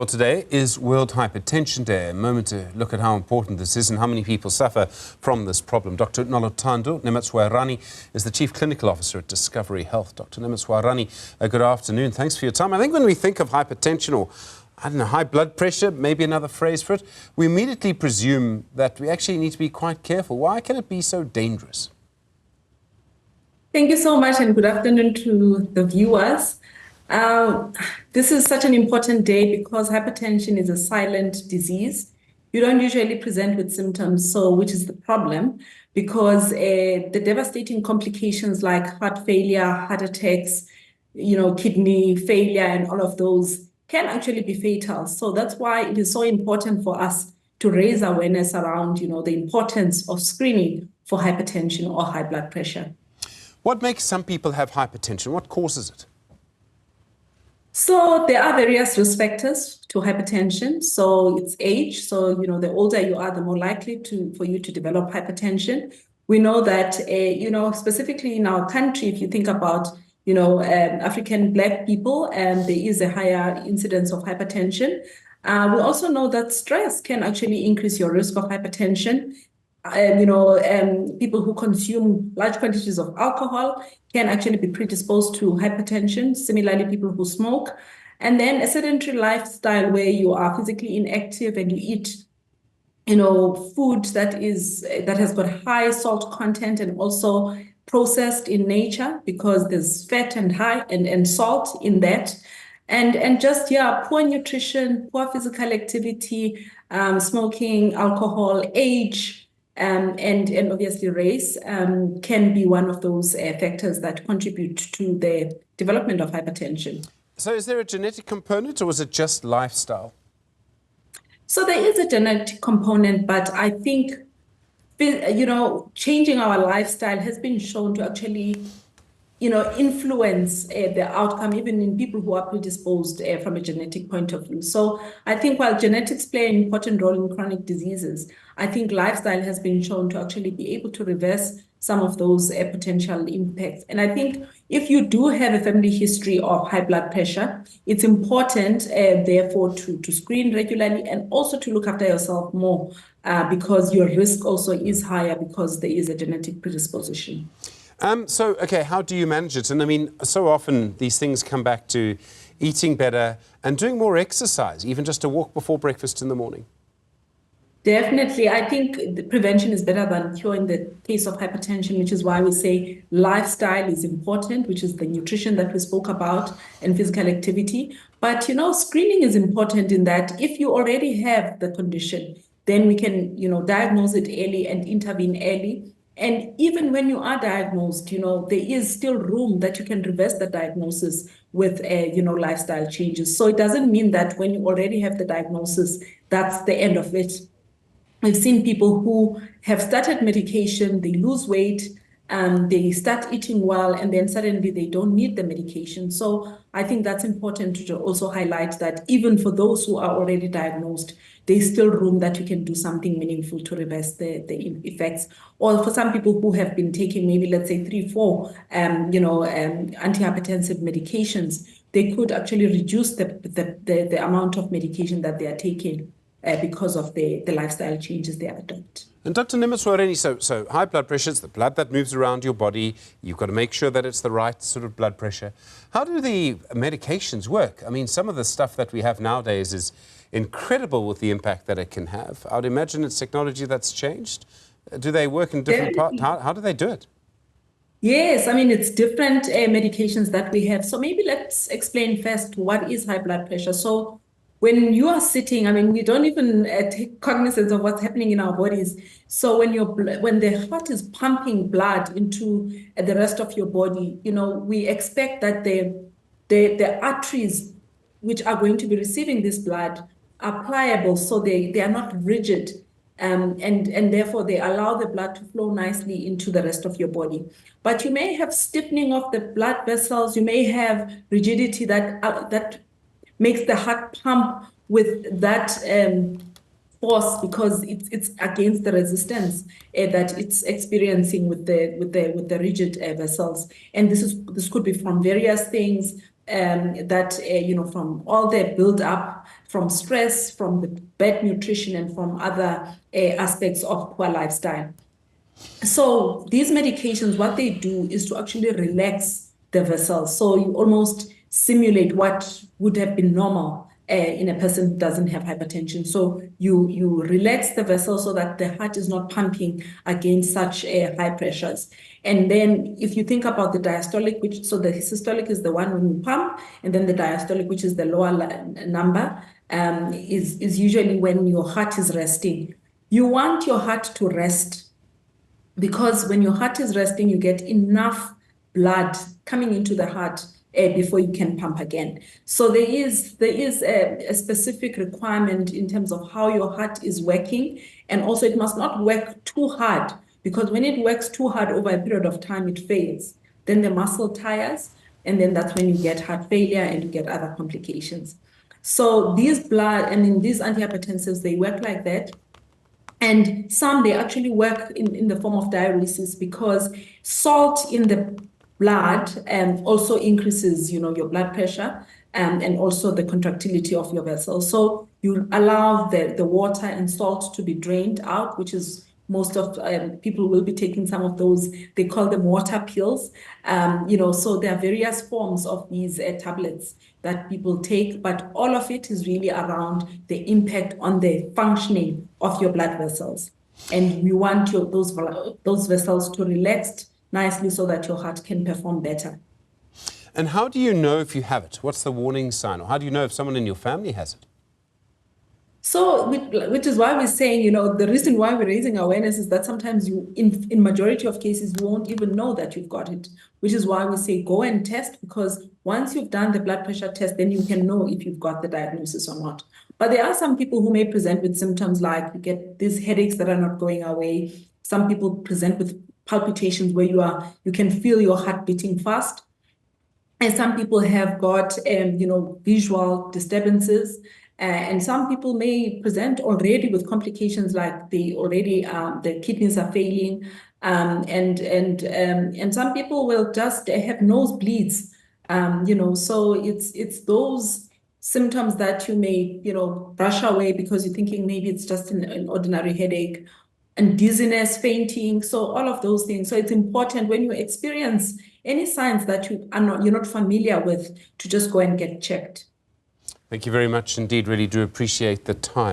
Well, today is World Hypertension Day, a moment to look at how important this is and how many people suffer from this problem. Dr Noluthando Nematswerani is the Chief Clinical Officer at Discovery Health. Dr Nematswerani, good afternoon. Thanks for your time. I think when we think of hypertension or, I don't know, high blood pressure, maybe another phrase for it, we immediately presume that we actually need to be quite careful. Why can it be so dangerous? Thank you so much and good afternoon to the viewers. This is such an important day because hypertension is a silent disease. You don't usually present with symptoms, which is the problem, because the devastating complications like heart failure, heart attacks, kidney failure, and all of those can actually be fatal. So that's why it is so important for us to raise awareness around, the importance of screening for hypertension or high blood pressure. What makes some people have hypertension? What causes it? So there are various risk factors to hypertension. So it's age. So, the older you are, the more likely for you to develop hypertension. We know that, specifically in our country, if you think about, African Black people, there is a higher incidence of hypertension. We also know that stress can actually increase your risk of hypertension. People who consume large quantities of alcohol can actually be predisposed to hypertension. Similarly, people who smoke. And then a sedentary lifestyle where you are physically inactive and you eat, food that has got high salt content and also processed in nature because there's fat and salt in that. And just, poor nutrition, poor physical activity, smoking, alcohol, age, and obviously race can be one of those factors that contribute to the development of hypertension. So is there a genetic component or is it just lifestyle? So there is a genetic component, but I think, changing our lifestyle has been shown to actually influence the outcome, even in people who are predisposed from a genetic point of view. So I think while genetics play an important role in chronic diseases, I think lifestyle has been shown to actually be able to reverse some of those potential impacts. And I think if you do have a family history of high blood pressure, it's important, therefore, to screen regularly and also to look after yourself more because your risk also is higher because there is a genetic predisposition. Okay, how do you manage it? And I mean, so often these things come back to eating better and doing more exercise, even just a walk before breakfast in the morning. Definitely. I think the prevention is better than cure in the case of hypertension, which is why we say lifestyle is important, which is the nutrition that we spoke about and physical activity. But, screening is important in that if you already have the condition, then we can, diagnose it early and intervene early. And even when you are diagnosed, there is still room that you can reverse the diagnosis with, lifestyle changes. So it doesn't mean that when you already have the diagnosis, that's the end of it. We've seen people who have started medication, they lose weight, they start eating well, and then suddenly they don't need the medication. So I think that's important to also highlight that even for those who are already diagnosed, there's still room that you can do something meaningful to reverse the effects. Or for some people who have been taking maybe, let's say, 3-4, antihypertensive medications, they could actually reduce the amount of medication that they are taking because of the lifestyle changes they adopt. And Dr Nematswerani, so high blood pressure is the blood that moves around your body. You've got to make sure that it's the right sort of blood pressure. How do the medications work? I mean, some of the stuff that we have nowadays is incredible with the impact that it can have. I would imagine it's technology that's changed. Do they work in different parts? How do they do it? Yes, I mean, it's different medications that we have. So maybe let's explain first what is high blood pressure. So when you are sitting, I mean, we don't even take cognizance of what's happening in our bodies. So when the heart is pumping blood into the rest of your body, we expect that the arteries which are going to be receiving this blood are pliable, so they are not rigid, and therefore they allow the blood to flow nicely into the rest of your body. But you may have stiffening of the blood vessels. You may have rigidity that makes the heart pump with that force because it's against the resistance that it's experiencing with the rigid vessels. And this could be from various things. from all the build up, from stress, from the bad nutrition, and from other aspects of poor lifestyle. So these medications, what they do is to actually relax the vessels. So you almost simulate what would have been normal in a person who doesn't have hypertension. So you relax the vessel so that the heart is not pumping against such high pressures. And then if you think about the diastolic, so the systolic is the one when you pump, and then the diastolic, which is the lower number, is usually when your heart is resting. You want your heart to rest, because when your heart is resting, you get enough blood coming into the heart before you can pump again. So there is a specific requirement in terms of how your heart is working, and also it must not work too hard, because when it works too hard over a period of time, it fails. Then the muscle tires, and then that's when you get heart failure and you get other complications. So these antihypertensives, they work like that. And some, they actually work in the form of diuresis, because salt in the blood also increases, your blood pressure and also the contractility of your vessels. So you allow the water and salt to be drained out, which is most of people will be taking some of those. They call them water pills. So there are various forms of these tablets that people take, but all of it is really around the impact on the functioning of your blood vessels. And we want those vessels to relax nicely so that your heart can perform better. And how do you know if you have it? What's the warning sign? Or how do you know if someone in your family has it? So, which is why we're saying, the reason why we're raising awareness is that sometimes in majority of cases, you won't even know that you've got it, which is why we say go and test, because once you've done the blood pressure test, then you can know if you've got the diagnosis or not. But there are some people who may present with symptoms like you get these headaches that are not going away. Some people present with palpitations where you can feel your heart beating fast. And some people have got, visual disturbances. And some people may present already with complications like the kidneys are failing. And some people will just have nosebleeds. So it's those symptoms that you may, brush away because you're thinking maybe it's just an ordinary headache, and dizziness, fainting, so all of those things. So it's important when you experience any signs that you're not familiar with, to just go and get checked. Thank you very much indeed. Really do appreciate the time.